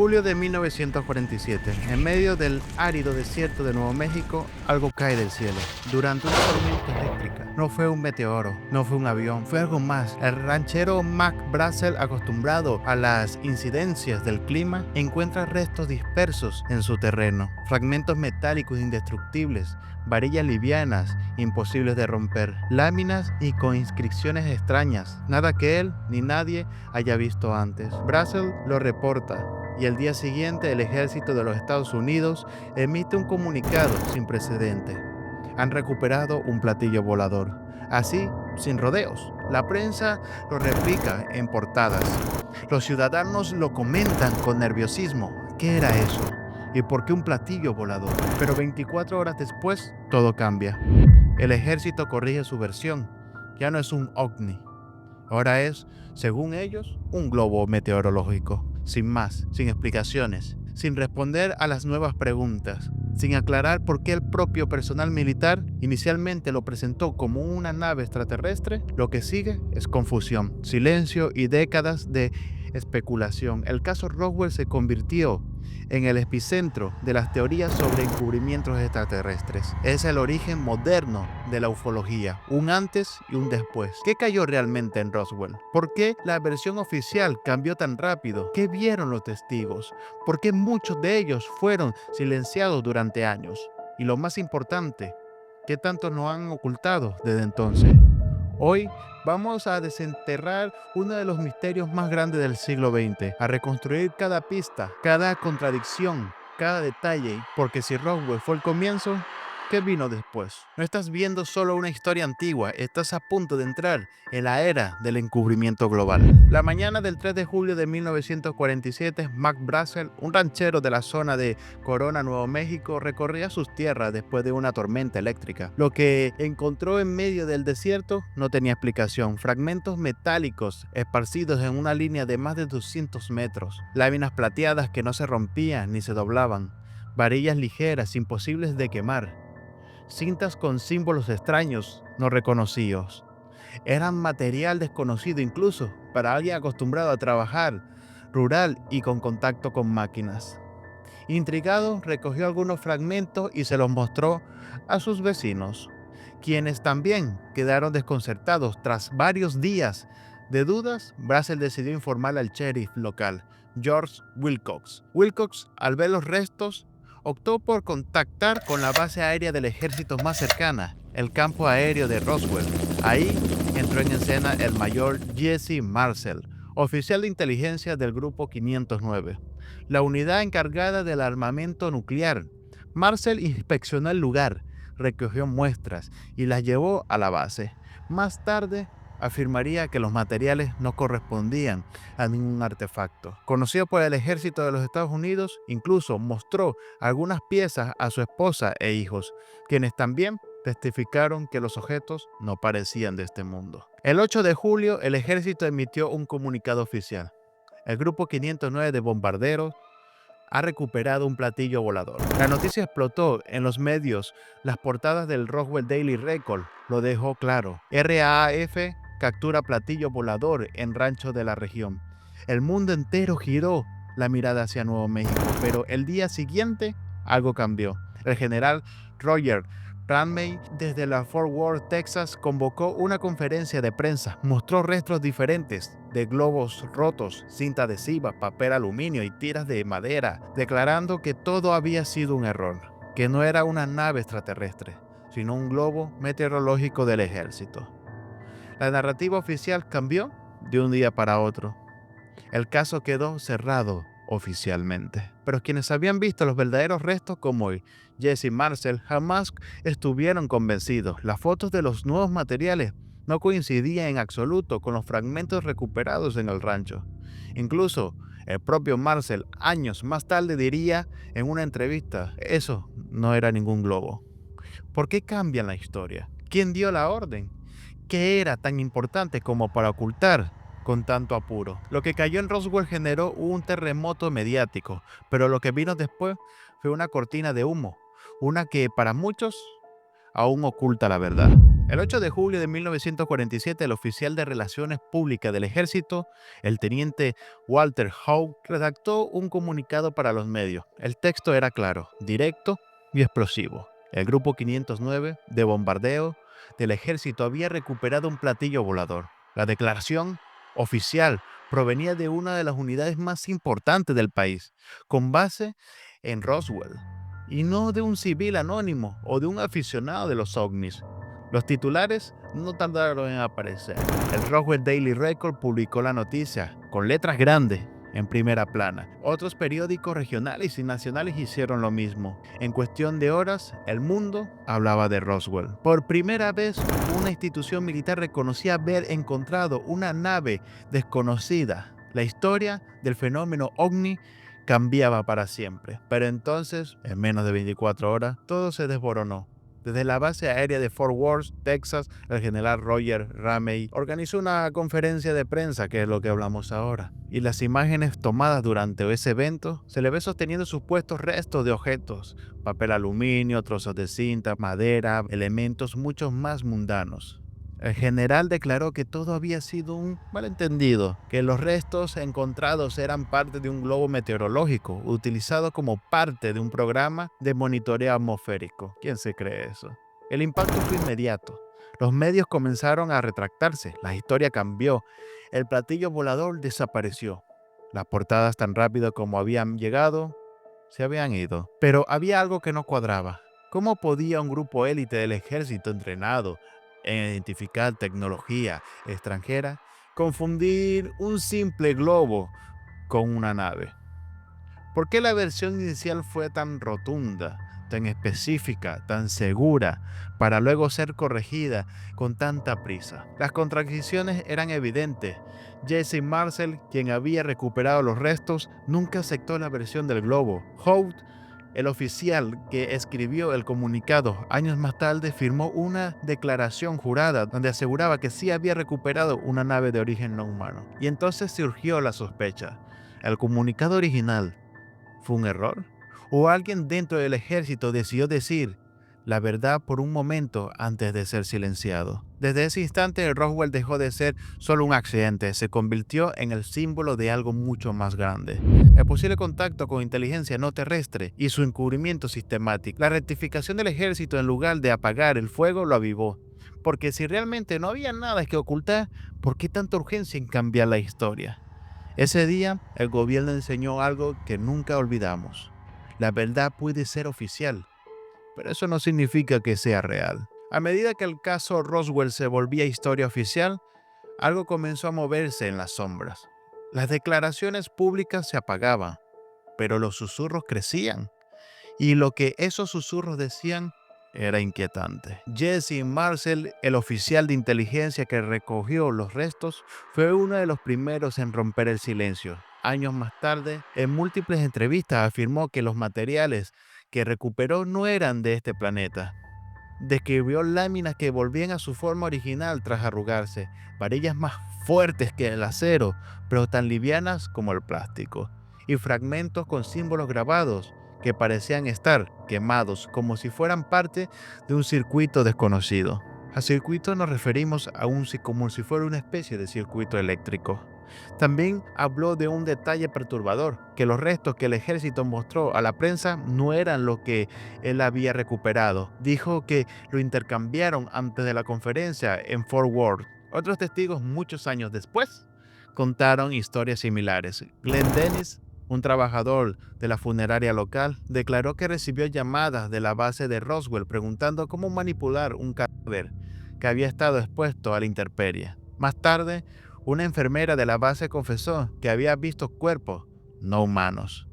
Julio de 1947, en medio del árido desierto de Nuevo México, algo cae del cielo. Durante una tormenta eléctrica. No fue un meteoro, no fue un avión, fue algo más. El ranchero Mac Brazel, acostumbrado a las incidencias del clima, encuentra restos dispersos en su terreno. Fragmentos metálicos indestructibles, varillas livianas, imposibles de romper, láminas y con inscripciones extrañas, nada que él ni nadie haya visto antes. Brazel lo reporta y el día siguiente el ejército de los Estados Unidos emite un comunicado sin precedente. Han recuperado un platillo volador. Así, sin rodeos. La prensa lo replica en portadas. Los ciudadanos lo comentan con nerviosismo. ¿Qué era eso? ¿Y por qué un platillo volador? Pero 24 horas después, todo cambia. El ejército corrige su versión. Ya no es un ovni. Ahora es, según ellos, un globo meteorológico. Sin más, sin explicaciones, sin responder a las nuevas preguntas, sin aclarar por qué el propio personal militar inicialmente lo presentó como una nave extraterrestre. Lo que sigue es confusión, silencio y décadas de especulación. El caso Roswell se convirtió en el epicentro de las teorías sobre encubrimientos extraterrestres. Es el origen moderno de la ufología, un antes y un después. ¿Qué cayó realmente en Roswell? ¿Por qué la versión oficial cambió tan rápido? ¿Qué vieron los testigos? ¿Por qué muchos de ellos fueron silenciados durante años? Y lo más importante, ¿qué tanto nos han ocultado desde entonces? Hoy vamos a desenterrar uno de los misterios más grandes del siglo XX, a reconstruir cada pista, cada contradicción, cada detalle, porque si Roswell fue el comienzo, ¿qué vino después? No estás viendo solo una historia antigua, estás a punto de entrar en la era del encubrimiento global. La mañana del 3 de julio de 1947, Mac Brazel, un ranchero de la zona de Corona, Nuevo México, recorría sus tierras después de una tormenta eléctrica. Lo que encontró en medio del desierto no tenía explicación. Fragmentos metálicos esparcidos en una línea de más de 200 metros, láminas plateadas que no se rompían ni se doblaban, varillas ligeras imposibles de quemar, cintas con símbolos extraños no reconocidos. Eran material desconocido incluso para alguien acostumbrado a trabajar rural y con contacto con máquinas. Intrigado, recogió algunos fragmentos y se los mostró a sus vecinos, quienes también quedaron desconcertados. Tras varios días de dudas, Brazel decidió informar al sheriff local, George Wilcox. Wilcox, al ver los restos, optó por contactar con la base aérea del ejército más cercana, el campo aéreo de Roswell. Ahí entró en escena el mayor Jesse Marcel, oficial de inteligencia del Grupo 509, la unidad encargada del armamento nuclear. Marcel inspeccionó el lugar, recogió muestras y las llevó a la base. Más tarde, afirmaría que los materiales no correspondían a ningún artefacto. Conocido por el ejército de los Estados Unidos, incluso mostró algunas piezas a su esposa e hijos, quienes también testificaron que los objetos no parecían de este mundo. El 8 de julio, el ejército emitió un comunicado oficial. El Grupo 509 de bombarderos ha recuperado un platillo volador. La noticia explotó en los medios. Las portadas del Roswell Daily Record lo dejó claro. RAAF captura platillo volador en ranchos de la región. El mundo entero giró la mirada hacia Nuevo México, pero el día siguiente algo cambió. El general Roger Ramey, desde la Fort Worth, Texas, convocó una conferencia de prensa. Mostró restos diferentes de globos rotos, cinta adhesiva, papel aluminio y tiras de madera, declarando que todo había sido un error, que no era una nave extraterrestre, sino un globo meteorológico del ejército. La narrativa oficial cambió de un día para otro. El caso quedó cerrado oficialmente. Pero quienes habían visto los verdaderos restos como Jesse Marcel jamás estuvieron convencidos. Las fotos de los nuevos materiales no coincidían en absoluto con los fragmentos recuperados en el rancho. Incluso el propio Marcel años más tarde diría en una entrevista, eso no era ningún globo. ¿Por qué cambian la historia? ¿Quién dio la orden? ¿Qué era tan importante como para ocultar con tanto apuro? Lo que cayó en Roswell generó un terremoto mediático, pero lo que vino después fue una cortina de humo, una que para muchos aún oculta la verdad. El 8 de julio de 1947, el oficial de Relaciones Públicas del Ejército, el teniente Walter Howe, redactó un comunicado para los medios. El texto era claro, directo y explosivo. El Grupo 509 de bombardeo del ejército había recuperado un platillo volador. La declaración oficial provenía de una de las unidades más importantes del país, con base en Roswell, y no de un civil anónimo o de un aficionado de los ovnis. Los titulares no tardaron en aparecer. El Roswell Daily Record publicó la noticia con letras grandes en primera plana. Otros periódicos regionales y nacionales hicieron lo mismo. En cuestión de horas, el mundo hablaba de Roswell. Por primera vez, una institución militar reconocía haber encontrado una nave desconocida. La historia del fenómeno ovni cambiaba para siempre. Pero entonces, en menos de 24 horas, todo se desboronó. Desde la base aérea de Fort Worth, Texas, el general Roger Ramey organizó una conferencia de prensa, que es lo que hablamos ahora. Y las imágenes tomadas durante ese evento se le ve sosteniendo supuestos restos de objetos, papel aluminio, trozos de cinta, madera, elementos mucho más mundanos. El general declaró que todo había sido un malentendido, que los restos encontrados eran parte de un globo meteorológico utilizado como parte de un programa de monitoreo atmosférico. ¿Quién se cree eso? El impacto fue inmediato. Los medios comenzaron a retractarse, la historia cambió, el platillo volador desapareció. Las portadas tan rápido como habían llegado, se habían ido. Pero había algo que no cuadraba. ¿Cómo podía un grupo élite del ejército entrenado en identificar tecnología extranjera confundir un simple globo con una nave? ¿Por qué la versión inicial fue tan rotunda, tan específica, tan segura, para luego ser corregida con tanta prisa? Las contradicciones eran evidentes. Jesse Marcel, quien había recuperado los restos, nunca aceptó la versión del globo. Howe, el oficial que escribió el comunicado años más tarde, firmó una declaración jurada donde aseguraba que sí había recuperado una nave de origen no humano. Y entonces surgió la sospecha. ¿El comunicado original fue un error? ¿O alguien dentro del ejército decidió decir la verdad por un momento antes de ser silenciado? Desde ese instante, el Roswell dejó de ser solo un accidente, se convirtió en el símbolo de algo mucho más grande. El posible contacto con inteligencia no terrestre y su encubrimiento sistemático. La rectificación del ejército, en lugar de apagar el fuego, lo avivó. Porque si realmente no había nada que ocultar, ¿por qué tanta urgencia en cambiar la historia? Ese día, el gobierno enseñó algo que nunca olvidamos. La verdad puede ser oficial, pero eso no significa que sea real. A medida que el caso Roswell se volvía historia oficial, algo comenzó a moverse en las sombras. Las declaraciones públicas se apagaban, pero los susurros crecían. Y lo que esos susurros decían era inquietante. Jesse Marcel, el oficial de inteligencia que recogió los restos, fue uno de los primeros en romper el silencio. Años más tarde, en múltiples entrevistas afirmó que los materiales que recuperó no eran de este planeta. Describió láminas que volvían a su forma original tras arrugarse, varillas más fuertes que el acero, pero tan livianas como el plástico, y fragmentos con símbolos grabados que parecían estar quemados como si fueran parte de un circuito desconocido. A circuito nos referimos como si fuera una especie de circuito eléctrico. También habló de un detalle perturbador, que los restos que el ejército mostró a la prensa no eran lo que él había recuperado. Dijo que lo intercambiaron antes de la conferencia en Fort Worth. Otros testigos muchos años después contaron historias similares. Glenn Dennis, un trabajador de la funeraria local, declaró que recibió llamadas de la base de Roswell preguntando cómo manipular un cadáver que había estado expuesto a la intemperie. Más tarde, una enfermera de la base confesó que había visto cuerpos no humanos,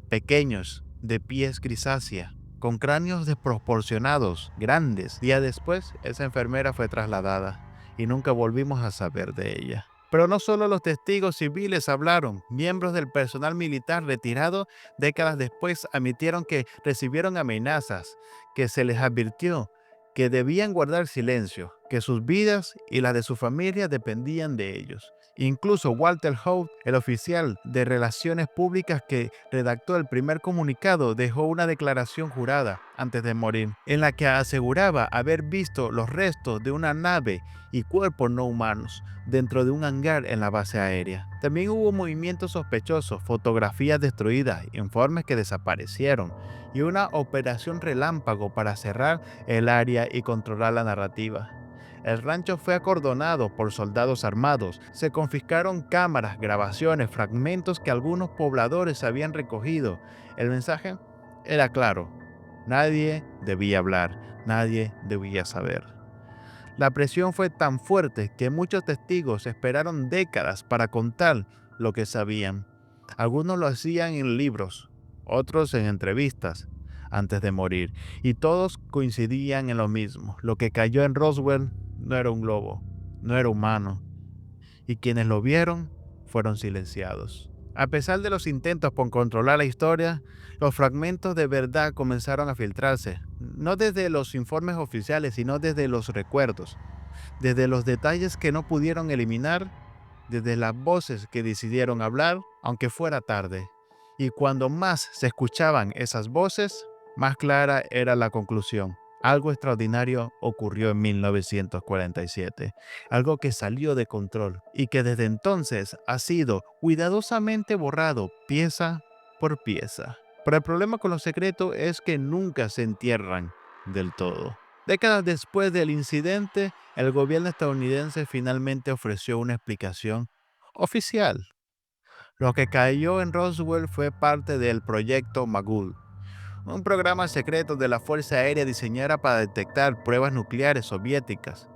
pequeños, de pies grisácea, con cráneos desproporcionados, grandes. Días después, esa enfermera fue trasladada y nunca volvimos a saber de ella. Pero no solo los testigos civiles hablaron, miembros del personal militar retirado décadas después admitieron que recibieron amenazas, que se les advirtió que debían guardar silencio, que sus vidas y las de su familia dependían de ellos. Incluso Walter Hout, el oficial de Relaciones Públicas que redactó el primer comunicado, dejó una declaración jurada antes de morir, en la que aseguraba haber visto los restos de una nave y cuerpos no humanos dentro de un hangar en la base aérea. También hubo movimientos sospechosos, fotografías destruidas, informes que desaparecieron y una operación relámpago para cerrar el área y controlar la narrativa. El rancho fue acordonado por soldados armados. Se confiscaron cámaras, grabaciones, fragmentos que algunos pobladores habían recogido. El mensaje era claro. Nadie debía hablar, nadie debía saber. La presión fue tan fuerte que muchos testigos esperaron décadas para contar lo que sabían. Algunos lo hacían en libros, otros en entrevistas antes de morir, y todos coincidían en lo mismo. Lo que cayó en Roswell no era un globo, no era humano, y quienes lo vieron fueron silenciados. A pesar de los intentos por controlar la historia, los fragmentos de verdad comenzaron a filtrarse, no desde los informes oficiales, sino desde los recuerdos, desde los detalles que no pudieron eliminar, desde las voces que decidieron hablar, aunque fuera tarde. Y cuando más se escuchaban esas voces, más clara era la conclusión. Algo extraordinario ocurrió en 1947, algo que salió de control y que desde entonces ha sido cuidadosamente borrado pieza por pieza. Pero el problema con los secretos es que nunca se entierran del todo. Décadas después del incidente, el gobierno estadounidense finalmente ofreció una explicación oficial. Lo que cayó en Roswell fue parte del proyecto Magul, un programa secreto de la Fuerza Aérea diseñada para detectar pruebas nucleares soviéticas,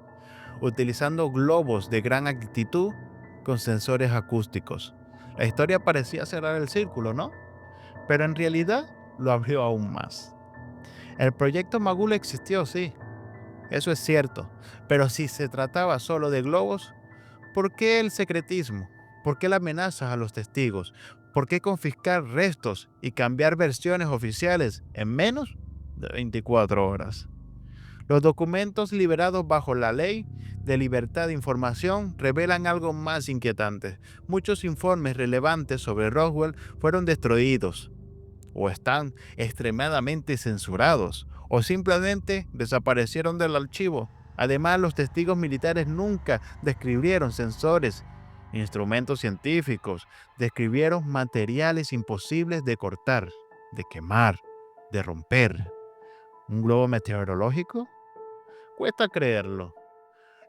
utilizando globos de gran altitud con sensores acústicos. La historia parecía cerrar el círculo, ¿no? Pero en realidad lo abrió aún más. El proyecto Magul existió, sí, eso es cierto, pero si se trataba solo de globos, ¿por qué el secretismo? ¿Por qué las amenazas a los testigos? ¿Por qué confiscar restos y cambiar versiones oficiales en menos de 24 horas? Los documentos liberados bajo la ley de libertad de información revelan algo más inquietante. Muchos informes relevantes sobre Roswell fueron destruidos, o están extremadamente censurados, o simplemente desaparecieron del archivo. Además, los testigos militares nunca describieron sensores, instrumentos científicos, describieron materiales imposibles de cortar, de quemar, de romper. ¿Un globo meteorológico? Cuesta creerlo.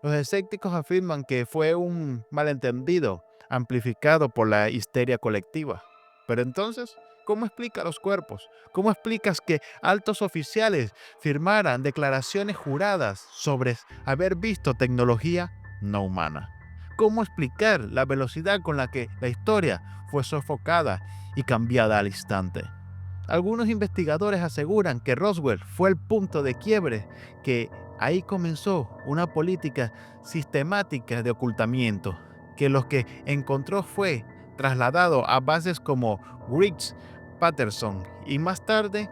Los escépticos afirman que fue un malentendido amplificado por la histeria colectiva. Pero entonces, ¿cómo explica los cuerpos? ¿Cómo explicas que altos oficiales firmaran declaraciones juradas sobre haber visto tecnología no humana? ¿Cómo explicar la velocidad con la que la historia fue sofocada y cambiada al instante? Algunos investigadores aseguran que Roswell fue el punto de quiebre, que ahí comenzó una política sistemática de ocultamiento, que lo que encontró fue trasladado a bases como Riggs, Patterson y más tarde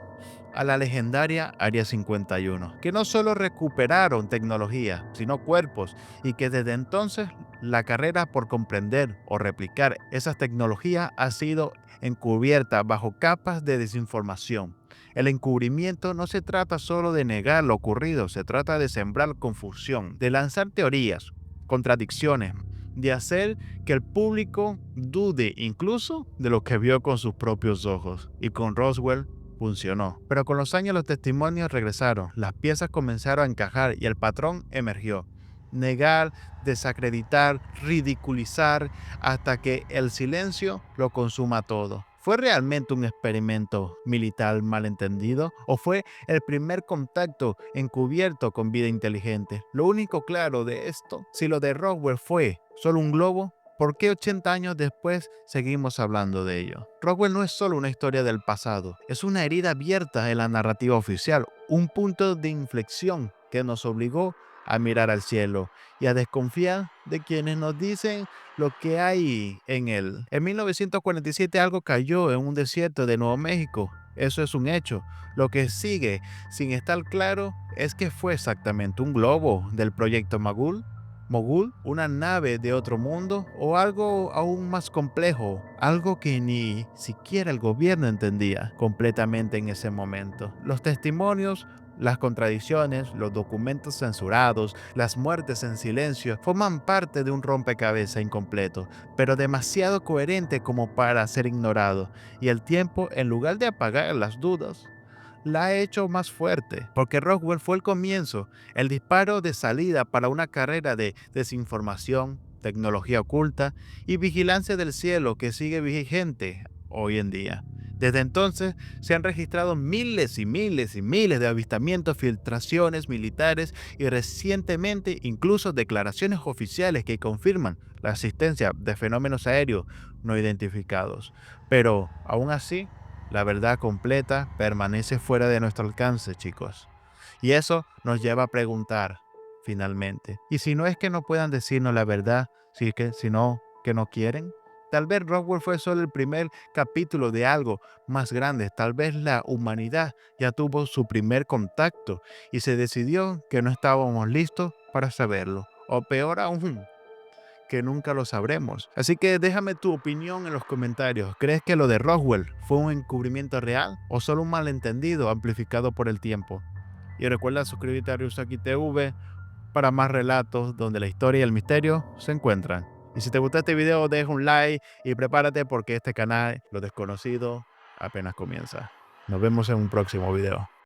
a la legendaria Área 51, que no solo recuperaron tecnología, sino cuerpos, y que desde entonces la carrera por comprender o replicar esas tecnologías ha sido encubierta bajo capas de desinformación. El encubrimiento no se trata solo de negar lo ocurrido, se trata de sembrar confusión, de lanzar teorías, contradicciones, de hacer que el público dude incluso de lo que vio con sus propios ojos. Y con Roswell funcionó. Pero con los años los testimonios regresaron, las piezas comenzaron a encajar y el patrón emergió. Negar, desacreditar, ridiculizar, hasta que el silencio lo consuma todo. ¿Fue realmente un experimento militar malentendido? ¿O fue el primer contacto encubierto con vida inteligente? Lo único claro de esto, si lo de Roswell fue solo un globo, ¿por qué 80 años después seguimos hablando de ello? Roswell no es solo una historia del pasado, es una herida abierta en la narrativa oficial, un punto de inflexión que nos obligó a mirar al cielo y a desconfiar de quienes nos dicen lo que hay en él. En 1947 algo cayó en un desierto de Nuevo México. Eso es un hecho. Lo que sigue sin estar claro es que fue exactamente un globo del proyecto Magul, mogul, una nave de otro mundo o algo aún más complejo, algo que ni siquiera el gobierno entendía completamente en ese momento. Los testimonios, las contradicciones, los documentos censurados, las muertes en silencio forman parte de un rompecabezas incompleto, pero demasiado coherente como para ser ignorado, y el tiempo, en lugar de apagar las dudas, la ha hecho más fuerte, porque Roswell fue el comienzo, el disparo de salida para una carrera de desinformación, tecnología oculta y vigilancia del cielo que sigue vigente hoy en día. Desde entonces se han registrado miles y miles y miles de avistamientos, filtraciones militares y recientemente incluso declaraciones oficiales que confirman la existencia de fenómenos aéreos no identificados. Pero aún así, la verdad completa permanece fuera de nuestro alcance, chicos. Y eso nos lleva a preguntar, finalmente, ¿y si no es que no puedan decirnos la verdad, sino que no quieren? Tal vez Rockwell fue solo el primer capítulo de algo más grande. Tal vez la humanidad ya tuvo su primer contacto y se decidió que no estábamos listos para saberlo. O peor aún, que nunca lo sabremos. Así que déjame tu opinión en los comentarios. ¿Crees que lo de Roswell fue un encubrimiento real o solo un malentendido amplificado por el tiempo? Y recuerda suscribirte a Ryusaki TV para más relatos donde la historia y el misterio se encuentran. Y si te gustó este video, deja un like y prepárate porque este canal, Lo Desconocido, apenas comienza. Nos vemos en un próximo video.